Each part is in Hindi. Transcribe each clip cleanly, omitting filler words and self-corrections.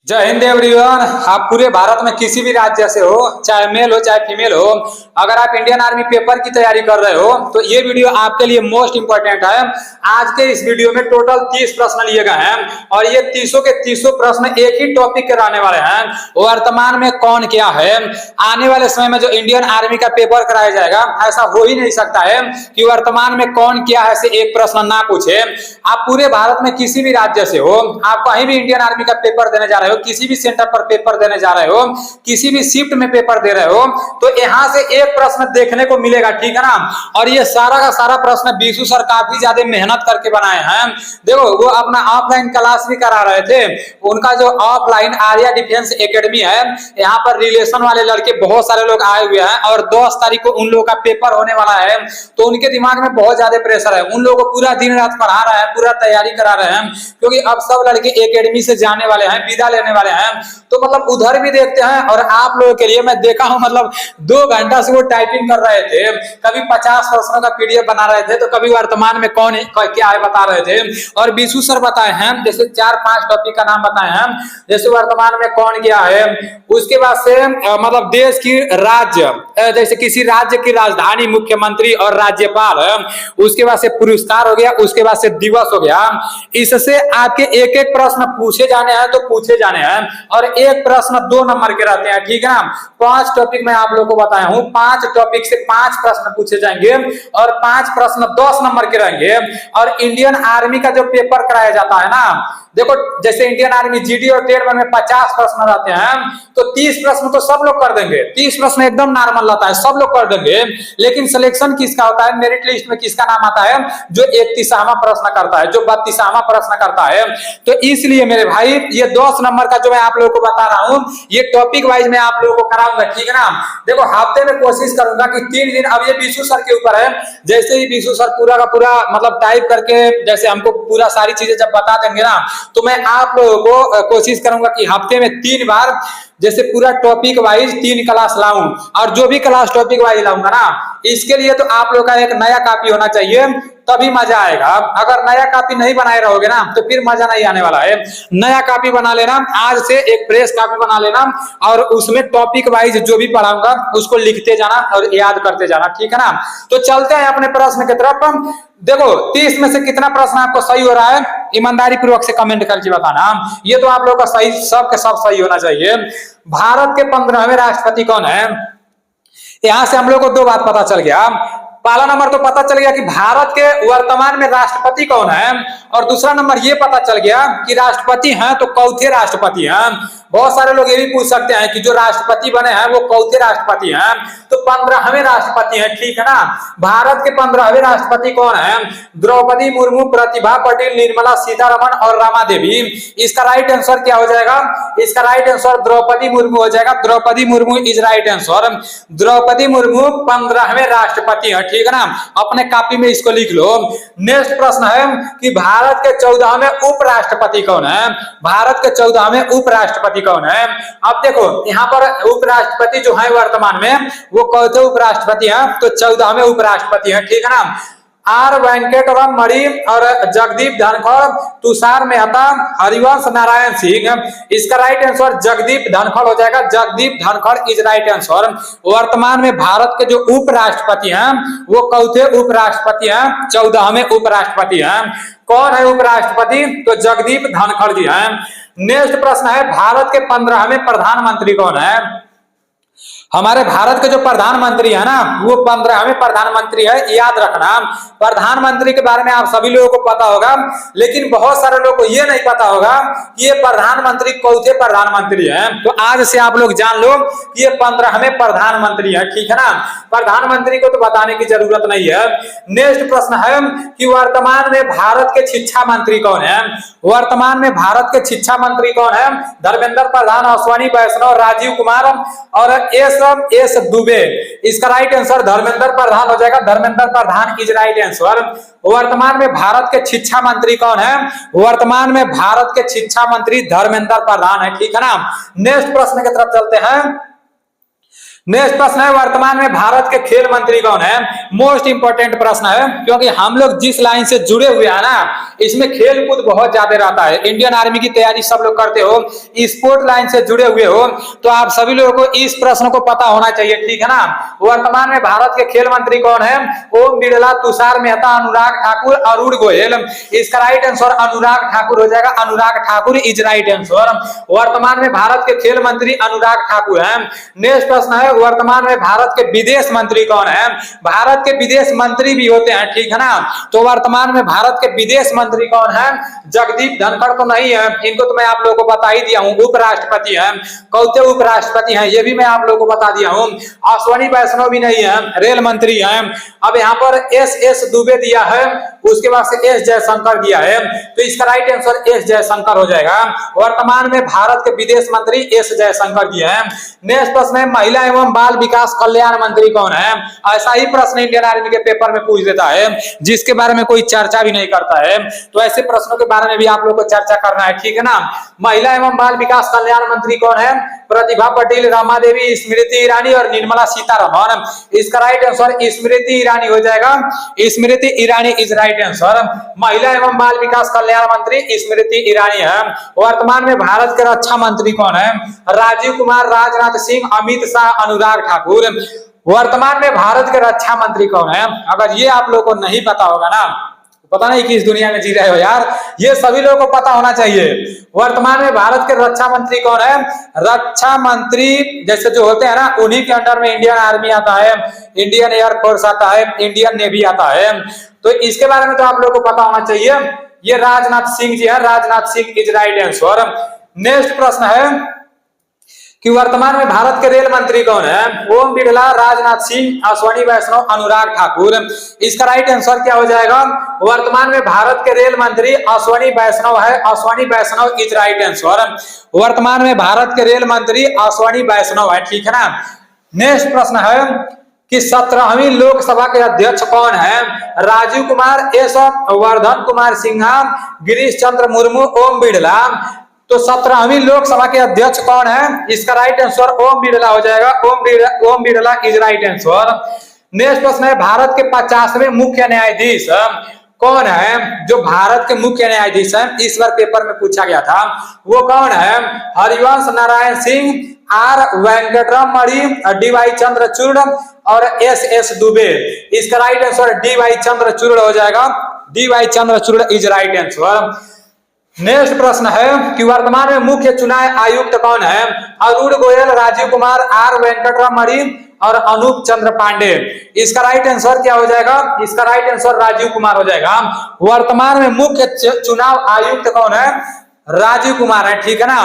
जय हिंद एवरीवन। आप पूरे भारत में किसी भी राज्य से हो, चाहे मेल हो चाहे फीमेल हो, अगर आप इंडियन आर्मी पेपर की तैयारी कर रहे हो तो ये वीडियो आपके लिए मोस्ट इंपॉर्टेंट है। आज के इस वीडियो में टोटल 30 प्रश्न लिए गए हैं और ये 30 के 30 प्रश्न एक ही टॉपिक के रहने वाले हैं। वर्तमान में कौन क्या है, आने वाले समय में जो इंडियन आर्मी का पेपर कराया जाएगा, ऐसा हो ही नहीं सकता है कि वर्तमान में कौन क्या है से एक प्रश्न ना पूछे। आप पूरे भारत में किसी भी राज्य से हो, आप कहीं भी इंडियन आर्मी का पेपर देने जा रहे हो, किसी भी सेंटर पर पेपर देने जा रहे हो, किसी भी शिफ्ट में पेपर दे रहे हो, तो यहां से एक प्रश्न देखने को मिलेगा, ठीक है ना। और ये सारा का सारा प्रश्न बीसू सर काफी ज्यादा मेहनत करके बनाए हैं। देखो, वो अपना ऑफलाइन क्लास भी करा रहे थे, उनका जो ऑफलाइन आर्या डिफेंस एकेडमी है, यहाँ पर रिलेशन वाले लड़के बहुत सारे लोग आए हुए हैं और 10 तारीख को उन लोगों का पेपर होने वाला है। तो उनके दिमाग में बहुत ज्यादा प्रेशर है, उन लोगों को पूरा दिन रात पढ़ा रहे हैं, पूरा तैयारी करा रहे हैं, क्योंकि अब सब लड़के एकेडमी से जाने वाले हैं, विदा लेने वाले हैं। तो मतलब उधर भी देखते हैं और आप लोगों के लिए मैं देखा हूं, मतलब 2 घंटा से वो टाइपिंग कर रहे थे, कभी 50 प्रश्नों का पीडीएफ बना रहे थे, तो कभी वर्तमान में कौन क्या है बता रहे थे। और बीसू सर बताए हैं, जैसे 4-5 टॉपिक का नाम बताए हैं, जैसे वर्तमान में कौन क्या है, उसके बाद से मतलब देश की राज्य, जैसे किसी राज्य की राजधानी, मुख्यमंत्री और राज्यपाल है, उसके बाद से पुरस्कार हो गया, उसके बाद से दिवस हो गया। इससे आपके एक एक प्रश्न पूछे जाने हैं तो पूछे जाने हैं, और एक प्रश्न 2 नंबर के रहते हैं, ठीक है ना। 5 टॉपिक मैं आप लोगों को बताया हूं, 5 टॉपिक से 5 प्रश्न पूछे जाएंगे और 5 प्रश्न 10 नंबर के रहेंगे। और इंडियन आर्मी का जो पेपर कराया जाता है ना, देखो जैसे इंडियन आर्मी जीडी और टेट में 50 प्रश्न रहते हैं, तो 30 प्रश्न तो सब लोग कर देंगे, 30 प्रश्न एकदम नॉर्मल रहता है, सब लोग कर देंगे। लेकिन सिलेक्शन किसका होता है, मेरिट लिस्ट में किसका नाम आता है, जो 31वां प्रश्न करता है, जो 32वां प्रश्न करता है। तो इसलिए मेरे भाई ये 10 नंबर का जो मैं आप लोगों को बता रहा हूं, ये टॉपिक वाइज मैं आप लोगों को कराऊंगा, ठीक है ना। देखो हफ्ते में कोशिश करूंगा कि 3 दिन, अब ये बीसू सर के ऊपर है, जैसे ही बीसू सर पूरा का पूरा मतलब टाइप करके जैसे हमको पूरा सारी चीजें जब बता देंगे ना, तो मैं आप लोगों को कोशिश करूंगा कि हफ्ते में 3 बार जैसे पूरा टॉपिक वाइज 3 क्लास लाऊं। और जो भी क्लास टॉपिक वाइज लाऊंगा ना, इसके लिए तो आप लोग का एक नया कॉपी होना चाहिए, तभी मजा आएगा। अगर नया कॉपी नहीं बनाए रहोगे ना, तो फिर मजा नहीं आने वाला है। नया कॉपी बना लेना, आज से एक फ्रेश कॉपी बना लेना, और उसमें टॉपिक वाइज जो भी पढ़ाऊंगा उसको लिखते जाना और याद करते जाना, ठीक है ना। तो चलते हैं अपने प्रश्न की तरफ। देखो 30 में से कितना प्रश्न आपको सही हो रहा है, ईमानदारी पूर्वक से कमेंट करके बताना। ये तो आप लोगों का सही, सब के सब सही होना चाहिए। भारत के 15वें राष्ट्रपति कौन है, यहां से हम लोग को 2 बात पता चल गया। पहला नंबर तो पता चल गया कि भारत के वर्तमान में राष्ट्रपति कौन है, और दूसरा नंबर ये पता चल गया कि राष्ट्रपति हैं तो कौथे राष्ट्रपति हैं। बहुत सारे लोग ये भी पूछ सकते हैं कि जो राष्ट्रपति बने हैं वो कौथे राष्ट्रपति हैं, तो 15वें राष्ट्रपति हैं, ठीक है ना। भारत के 15वें राष्ट्रपति कौन है, द्रौपदी मुर्मू, प्रतिभा पाटिल, निर्मला सीतारमण और रमा देवी। इसका राइट आंसर क्या हो जाएगा, इसका राइट आंसर द्रौपदी मुर्मू हो जाएगा। Draupadi Murmu is right answer. Draupadi Murmu 15वें राष्ट्रपति है, ठीक है ना। अपने कॉपी में इसको लिख लो। नेक्स्ट प्रश्न है कि भारत के 14वें उपराष्ट्रपति कौन है, भारत के 14वें उपराष्ट्रपति कौन है। अब देखो यहाँ पर उपराष्ट्रपति जो है वर्तमान में, वो कौन उपराष्ट्रपति हैं, तो 14वें उपराष्ट्रपति हैं, ठीक है ना। आर वेंकटराम मणि और जगदीप धनखड़, तुषार मेहता, हरिवंश नारायण सिंह। इसका राइट आंसर जगदीप धनखड़ हो जाएगा। Jagdeep Dhankhar is right answer. वर्तमान में भारत के जो उपराष्ट्रपति हैं वो कौथे उपराष्ट्रपति हैं, 14वें उपराष्ट्रपति हैं। कौन है उपराष्ट्रपति, तो जगदीप धनखड़ जी हैं। नेक्स्ट प्रश्न है, भारत के 15वें प्रधानमंत्री कौन है। हमारे भारत के जो प्रधानमंत्री है ना, वो 15वें प्रधानमंत्री है, याद रखना। प्रधानमंत्री के बारे में आप सभी लोगों को पता होगा, लेकिन बहुत सारे लोगों को ये नहीं पता होगा कि ये प्रधानमंत्री कौथे प्रधानमंत्री हैं। तो आज से आप लोग जान लो कि ये 15वें प्रधानमंत्री है, ठीक है ना। प्रधानमंत्री को तो बताने की जरूरत नहीं है। नेक्स्ट प्रश्न है कि वर्तमान में भारत के शिक्षा मंत्री कौन है। वर्तमान में भारत के शिक्षा मंत्री कौन है, धर्मेंद्र प्रधान, अश्विनी वैष्णव, राजीव कुमार और एस दुबे। इसका राइट आंसर धर्मेंद्र प्रधान हो जाएगा। Dharmendra Pradhan is right answer. वर्तमान में भारत के शिक्षा मंत्री कौन है, वर्तमान में भारत के शिक्षा मंत्री धर्मेंद्र प्रधान है, ठीक है ना। नेक्स्ट प्रश्न की तरफ चलते हैं। नेक्स्ट प्रश्न है, वर्तमान में भारत के खेल मंत्री कौन है? मोस्ट इंपोर्टेंट प्रश्न है, क्योंकि हम लोग जिस लाइन से जुड़े हुए हैं ना, इसमें खेल कूद बहुत ज्यादा रहता है। इंडियन आर्मी की तैयारी सब लोग करते हो, स्पोर्ट लाइन से जुड़े हुए हो, तो आप सभी लोगों को इस प्रश्न को पता होना चाहिए, ठीक है ना। वर्तमान में भारत के खेल मंत्री कौन है? ओम बिरला, तुषार मेहता, अनुराग ठाकुर, अरुण गोयल। इसका राइट आंसर अनुराग ठाकुर हो जाएगा। Anurag Thakur is right answer. वर्तमान में भारत के खेल मंत्री अनुराग ठाकुर है। नेक्स्ट प्रश्न है, वर्तमान में भारत के विदेश मंत्री कौन है? भारत के विदेश मंत्री भी होते हैं, ठीक है ना। तो वर्तमान में भारत के विदेश मंत्री कौन है? जगदीप धनखड़ तो नहीं है, इनको तो मैं आप लोगों को बता ही दिया हूं। उपराष्ट्रपति हैं, कौते उपराष्ट्रपति हैं, ये भी मैं आप लोगों को बता दिया हूं। अश्वनी वैष्णव भी नहीं है, रेल मंत्री हैं। अब यहाँ पर एस दुबे दिया है, उसके बाद से एस जयशंकर दिया है, तो इसका राइट आंसर एस जयशंकर हो जाएगा। वर्तमान में भारत के विदेश मंत्री एस जयशंकर जी हैं। नेक्स्ट प्रश्न है, महिला एवं बाल विकास कल्याण मंत्री कौन है? ऐसा ही प्रश्न इंडियन आर्मी के पेपर में पूछ देता है, जिसके बारे में कोई चर्चा भी नहीं करता है, तो ऐसे प्रश्नों के बारे में भी आप लोग को चर्चा करना है, ठीक है ना। महिला एवं बाल विकास कल्याण मंत्री कौन है? प्रतिभा पटेल, रमा देवी, स्मृति ईरानी और निर्मला सीतारमण। इसका राइट आंसर स्मृति ईरानी हो जाएगा। Smriti Irani is right answer. महिला एवं बाल विकास कल्याण मंत्री स्मृति ईरानी है। वर्तमान में भारत के रक्षा मंत्री कौन है? राजीव कुमार, राजनाथ सिंह, अमित शाह, अनुराग ठाकुर। वर्तमान में भारत के रक्षा मंत्री कौन है? अगर ये आप लोगों को नहीं पता होगा ना, पता नहीं किस दुनिया में जी रहे हो यार, ये सभी लोगों को पता होना चाहिए। वर्तमान में भारत के रक्षा मंत्री कौन है? रक्षा मंत्री जैसे जो होते हैं ना, उन्हीं के अंडर में इंडियन आर्मी आता है, इंडियन एयरफोर्स आता है, इंडियन नेवी आता है, तो इसके बारे में तो आप लोगों को पता होना चाहिए। ये राजनाथ सिंह जी है, Rajnath Singh is right answer. Next प्रश्न है कि वर्तमान में भारत के रेल मंत्री कौन है? ओम बिरला, राजनाथ सिंह, अश्वनी वैष्णव, अनुराग ठाकुर। इसका राइट आंसर क्या हो जाएगा? वर्तमान में भारत के रेल मंत्री अश्वनी वैष्णव है। अश्वनी वैष्णव इज राइट आंसर। वर्तमान में भारत के रेल मंत्री अश्वनी वैष्णव है, ठीक है ना। नेक्स्ट प्रश्न है कि 17वीं लोकसभा के अध्यक्ष कौन है? राजीव कुमार, एस वर्धन कुमार सिन्हा, गिरीश चंद्र मुर्मू, ओम बिरला। तो 17वीं लोकसभा के अध्यक्ष कौन है? इसका राइट आंसर ओम बिरला हो जाएगा। Om Birla is right answer. Next प्रश्न है, भारत के 50वें मुख्य न्यायाधीश कौन है? जो भारत के मुख्य न्यायाधीश हैं, इस बार पेपर में पूछा गया था, वो कौन है? Harivansh Narayan Singh, R Venkataramani, D Y. चंद्रचूड़ और एस दुबे। इसका राइट आंसर डी.वाई. चंद्रचूड़ हो जाएगा। D.Y.. Chandrachud is right answer. Next प्रश्न है कि वर्तमान में मुख्य चुनाव आयुक्त कौन है? अरुण गोयल, राजीव कुमार, आर वेंकटरमणि और अनूप चंद्र पांडे। इसका राइट आंसर क्या हो जाएगा? इसका राइट आंसर राजीव कुमार हो जाएगा। वर्तमान में मुख्य चुनाव आयुक्त कौन है? राजीव कुमार है, ठीक है ना।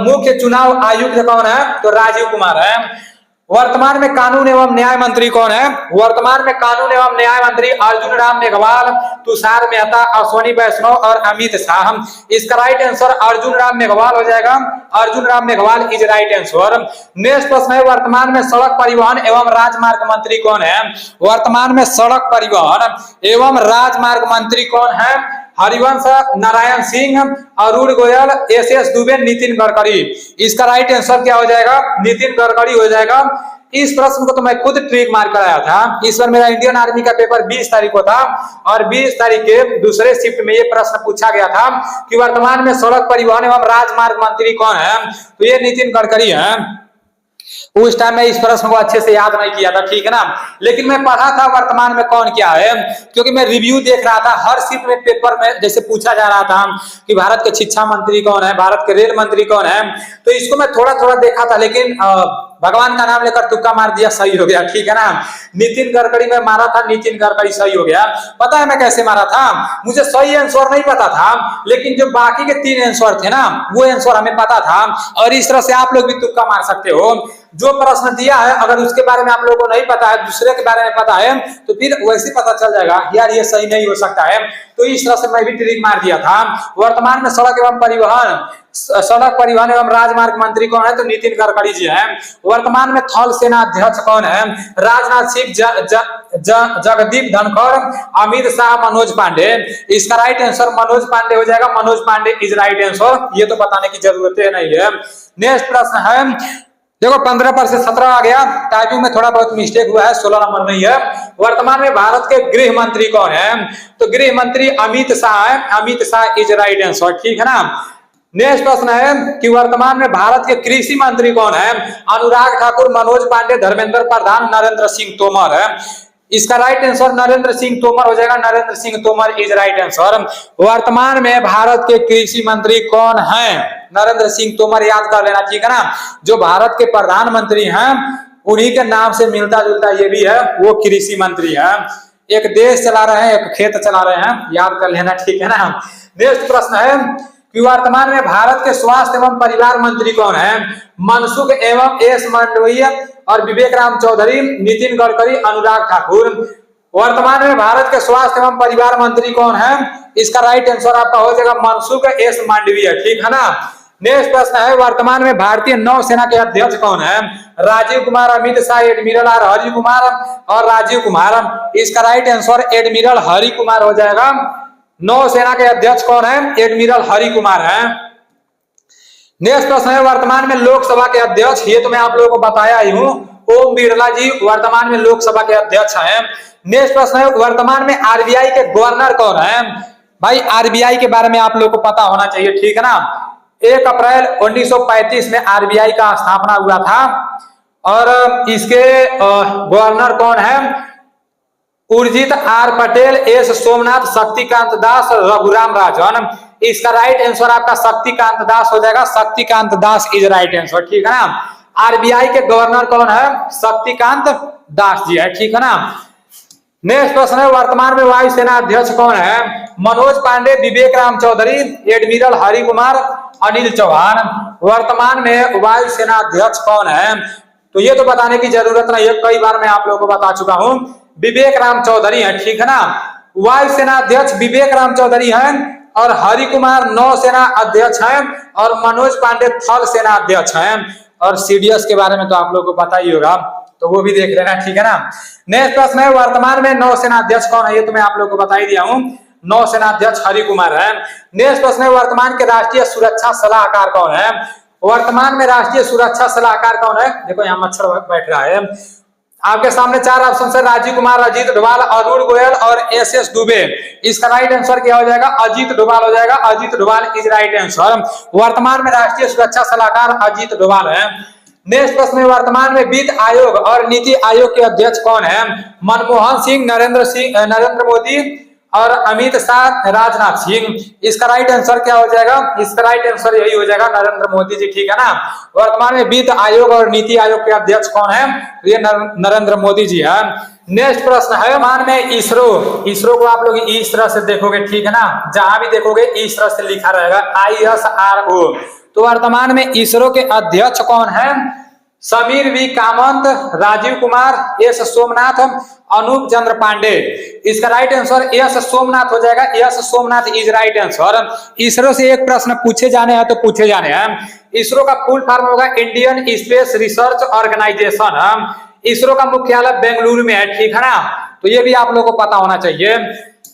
मुख्य चुनाव आयुक्त कौन है? तो राजीव कुमार है। वर्तमान में कानून एवं न्याय मंत्री कौन है? वर्तमान में कानून एवं न्याय मंत्री अर्जुन राम मेघवाल, तुषार मेहता, अश्वनी वैष्णव और अमित शाह। इसका राइट आंसर अर्जुन राम मेघवाल हो जाएगा। Arjun Ram Meghwal is right answer. Next प्रश्न है, वर्तमान में सड़क परिवहन एवं राजमार्ग मंत्री कौन है? वर्तमान में सड़क परिवहन एवं राजमार्ग मंत्री कौन है? हरिवंश नारायण सिंह, अरुण गोयल, एस दुबे, नितिन गडकरी। इसका राइट आंसर क्या हो जाएगा? नितिन गडकरी हो जाएगा। इस प्रश्न को तो मैं खुद ट्रिक मार कर आया था। इस बार मेरा इंडियन आर्मी का पेपर 20 तारीख को था और 20 तारीख के दूसरे शिफ्ट में ये प्रश्न पूछा गया था कि वर्तमान में सड़क परिवहन एवं राजमार्ग मंत्री कौन है? तो ये नितिन गडकरी है। उस टाइम में इस प्रश्न को अच्छे से याद नहीं किया था, ठीक है ना, लेकिन मैं पढ़ा था वर्तमान में कौन क्या है, क्योंकि मैं रिव्यू देख रहा था। हर शिफ्ट में पेपर में जैसे पूछा जा रहा था कि भारत के शिक्षा मंत्री कौन है, भारत के रेल मंत्री कौन है, तो इसको मैं थोड़ा थोड़ा देखा था, लेकिन भगवान का नाम लेकर तुक्का मार दिया, सही हो गया, ठीक है ना। नितिन गडकरी में मारा था, नितिन गडकरी सही हो गया। पता है मैं कैसे मारा था? मुझे सही आंसर नहीं पता था, लेकिन जो बाकी के 3 आंसर थे ना, वो आंसर हमें पता था। और इस तरह से आप लोग भी तुक्का मार सकते हो। जो प्रश्न दिया है अगर उसके बारे में आप लोगों को नहीं पता है, दूसरे के बारे में पता है, तो फिर वैसे पता चल जाएगा यार ये सही नहीं हो सकता है। तो इस तरह से मैं भी ट्रिक मार दिया था। वर्तमान में सड़क परिवहन एवं राजमार्ग मंत्री कौन है? तो नितिन गडकरी जी हैं। वर्तमान में थल सेना अध्यक्ष कौन है? राजनाथ सिंह, जगदीप धनखड़, अमित शाह, मनोज पांडे। इसका राइट आंसर मनोज पांडे हो जाएगा। Manoj Pandey is right answer. ये तो बताने की जरूरत नहीं है। नेक्स्ट प्रश्न है देखो 15 पर से 17 आ गया, टाइपिंग में थोड़ा बहुत मिस्टेक हुआ है, 16 नंबर नहीं है। वर्तमान में भारत के गृह मंत्री कौन है? तो गृह मंत्री अमित शाह है, Amit Shah is right answer, ठीक है ना। नेक्स्ट प्रश्न है कि वर्तमान में भारत के कृषि मंत्री कौन है? अनुराग ठाकुर, मनोज पांडे, धर्मेंद्र प्रधान, नरेंद्र सिंह तोमर है। इसका राइट आंसर नरेंद्र सिंह तोमर हो जाएगा, Narendra Singh Tomar is right answer. वर्तमान में भारत के कृषि मंत्री कौन है? नरेंद्र सिंह तोमर, याद कर लेना, ठीक है ना। जो भारत के प्रधानमंत्री हैं उन्हीं के नाम से मिलता जुलता ये भी है, वो कृषि मंत्री है। एक देश चला रहे हैं, एक खेत चला रहे हैं, याद कर लेना, ठीक है ना। नेक्स्ट प्रश्न है कि वर्तमान में भारत के स्वास्थ्य एवं परिवार मंत्री कौन है? मनसुख एवं एस मांडविया और विवेक राम चौधरी, नितिन गडकरी, अनुराग ठाकुर। वर्तमान में भारत के स्वास्थ्य एवं परिवार मंत्री कौन है? इसका राइट आंसर आपका हो जाएगा मनसुख एस मांडविया, ठीक है ना। नेक्स्ट प्रश्न है वर्तमान में भारतीय नौसेना के अध्यक्ष कौन है? राजीव कुमार, अमित शाह, एडमिरल आर हरि कुमार और राजीव कुमार। इसका right answer admiral Hari Kumar हो जाएगा। नौसेना के अध्यक्ष कौन है? एडमिरल हरि कुमार है। नेक्स्ट प्रश्न है वर्तमान में लोकसभा के अध्यक्ष, ये तो मैं आप लोगों को बताया ही हूं, ओम बिरला जी वर्तमान में लोकसभा के अध्यक्ष हैं। नेक्स्ट प्रश्न है वर्तमान में आरबीआई के गवर्नर कौन है? भाई आरबीआई के बारे में आप लोग को पता होना चाहिए, ठीक है ना। 1 अप्रैल 1935 में आरबीआई का स्थापना हुआ था और इसके गवर्नर कौन है? Urjit are Patel, S Somnath, Shaktikanta Das, Raghuram Rajan. इसका राइट आंसर आपका शक्तिकांत दास हो जाएगा, Shaktikanta Das is right answer, ठीक है ना। आरबीआई के गवर्नर कौन है? शक्तिकांत दास जी है, ठीक है ना। नेक्स्ट प्रश्न है वर्तमान में वायुसेना अध्यक्ष कौन है? मनोज पांडे, विवेक राम चौधरी, एडमिरल हरि कुमार, अनिल चौहान। वर्तमान में वायुसेना अध्यक्ष कौन है? तो ये तो बताने की जरूरत नहीं है, कई बार मैं आप लोगों को बता चुका हूं, विवेक राम चौधरी है, ठीक है ना। वायुसेना अध्यक्ष विवेक राम चौधरी हैं और हरि कुमार नौसेना अध्यक्ष हैं और मनोज पांडे थल सेना अध्यक्ष हैं। और सीडीएस के बारे में तो आप लोगों को पता ही होगा, तो वो भी देख लेना, ठीक है ना। नेक्स्ट प्रश्न है वर्तमान में नौसेना अध्यक्ष कौन है? ये तो मैं आप लोगों को बता ही दिया हूं, नौसेना अध्यक्ष हरि कुमार है। नेक्स्ट प्रश्न है वर्तमान के राष्ट्रीय सुरक्षा सलाहकार कौन है? वर्तमान में राष्ट्रीय सुरक्षा सलाहकार कौन है? देखो यहाँ मच्छर बैठ रहा है। आपके सामने 4 ऑप्शन है, राजीव कुमार, अजीत डोभाल, अरुण गोयल और एस दुबे। इसका राइट आंसर क्या हो जाएगा? अजीत डोभाल हो जाएगा, Ajit Doval is right answer. वर्तमान में राष्ट्रीय सुरक्षा सलाहकार अजीत डोभाल है। नेक्स्ट प्रश्न में वर्तमान में वित्त आयोग और नीति आयोग के अध्यक्ष कौन है? मनमोहन सिंह, नरेंद्र मोदी और अमित शाह, राजनाथ सिंह। इसका राइट आंसर क्या हो जाएगा? इसका राइट आंसर यही हो जाएगा नरेंद्र मोदी जी, ठीक है ना। वर्तमान में वित्त आयोग और नीति आयोग के अध्यक्ष कौन है? ये नरेंद्र मोदी जी है। नेक्स्ट प्रश्न है वर्तमान में इसरो को आप लोग इस तरह से देखोगे, ठीक है ना, जहां भी देखोगे इस तरह से लिखा रहेगा ISRO। तो वर्तमान में इसरो के अध्यक्ष कौन है? समीर वी कामत, राजीव कुमार, एस सोमनाथ, अनूप चंद्र पांडे। इसका राइट आंसर एस सोमनाथ हो जाएगा, S Somnath is right answer. ISRO से एक प्रश्न पूछे जाने हैं तो पूछे जाने हैं। इसरो का फुल फॉर्म होगा Indian Space Research Organisation. ISRO का मुख्यालय बेंगलुरु में है, ठीक है ना। तो ये भी आप लोगों को पता होना चाहिए।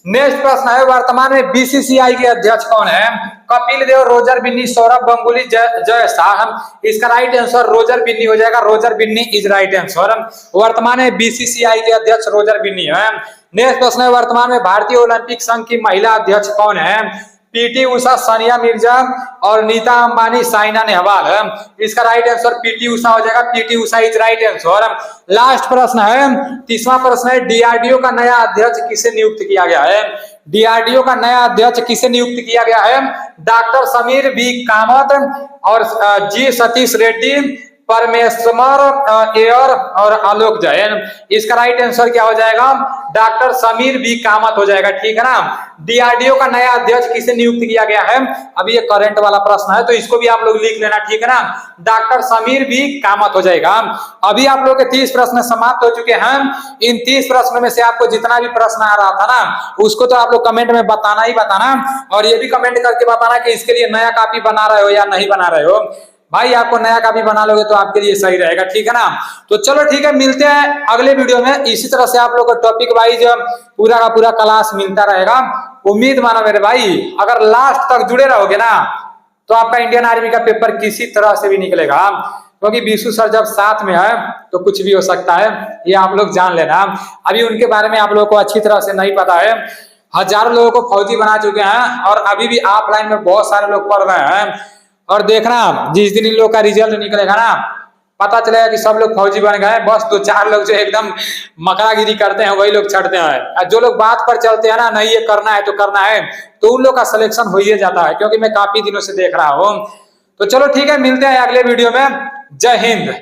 नेक्स्ट प्रश्न है वर्तमान में बीसीसीआई के अध्यक्ष कौन है? कपिल देव, रोजर बिन्नी, सौरभ गंगुली, जय शाह। इसका राइट आंसर रोजर बिन्नी हो जाएगा, Roger Binny is right answer. वर्तमान में बीसीसीआई के अध्यक्ष रोजर बिन्नी है। नेक्स्ट प्रश्न है वर्तमान में भारतीय ओलंपिक संघ की महिला अध्यक्ष कौन है? पीटी उषा, सानिया मिर्जा और नीता अंबानी, साइना नेहवाल है। इसका राइट आंसर पीटी उषा हो जाएगा, PT Usha is right answer. Last प्रश्न है, 30वां प्रश्न है, डीआरडीओ का नया अध्यक्ष किसे नियुक्त किया गया है? डीआरडीओ का नया अध्यक्ष किसे नियुक्त किया गया है? डॉक्टर समीर वी कामत और जी सतीश रेड्डी, परमेश्वर एयर और आलोक जैन। इसका राइट आंसर क्या हो जाएगा? डॉक्टर समीर वी कामत हो जाएगा, ठीक है ना। डीआरडीओ का नया अध्यक्ष किसे नियुक्त किया गया है? अभी ये करंट वाला प्रश्न है तो इसको भी आप लोग लिख लेना, ठीक है ना। डॉक्टर समीर वी कामत हो जाएगा। अभी आप लोग के 30 प्रश्न समाप्त हो चुके हैं। इन 30 प्रश्न में से आपको जितना भी प्रश्न आ रहा था ना, उसको तो आप लोग कमेंट में बताना ही बताना, और ये भी कमेंट करके बताना कि इसके लिए नया कॉपी बना रहे हो या नहीं बना रहे हो। भाई आपको नया कॉपी बना लोगे तो आपके लिए सही रहेगा, ठीक है ना। तो चलो ठीक है, मिलते हैं अगले वीडियो में। इसी तरह से आप लोग को टॉपिक वाइज पूरा का पूरा क्लास मिलता रहेगा। उम्मीद मानो मेरे भाई, अगर लास्ट तक जुड़े रहोगे ना तो आपका इंडियन आर्मी का पेपर किसी तरह से भी निकलेगा। क्योंकि बीसू सर जब साथ में है तो कुछ भी हो सकता है, ये आप लोग जान लेना। अभी उनके बारे में आप लोगों को अच्छी तरह से नहीं पता है। हजारों लोगों को फौजी बना चुके हैं और अभी भी ऑफलाइन में बहुत सारे लोग पढ़ रहे हैं। और देखना जिस दिन इन लोग का रिजल्ट निकलेगा ना, पता चलेगा कि सब लोग फौजी बन गए। बस 2-4 लोग जो एकदम मकरागिरी करते हैं वही लोग छटते हैं। जो लोग बात पर चलते हैं ना, नहीं ये करना है तो करना है, तो उन लोग का सिलेक्शन हो ही जाता है, क्योंकि मैं काफी दिनों से देख रहा हूँ। तो चलो ठीक है, मिलते हैं अगले वीडियो में। जय हिंद।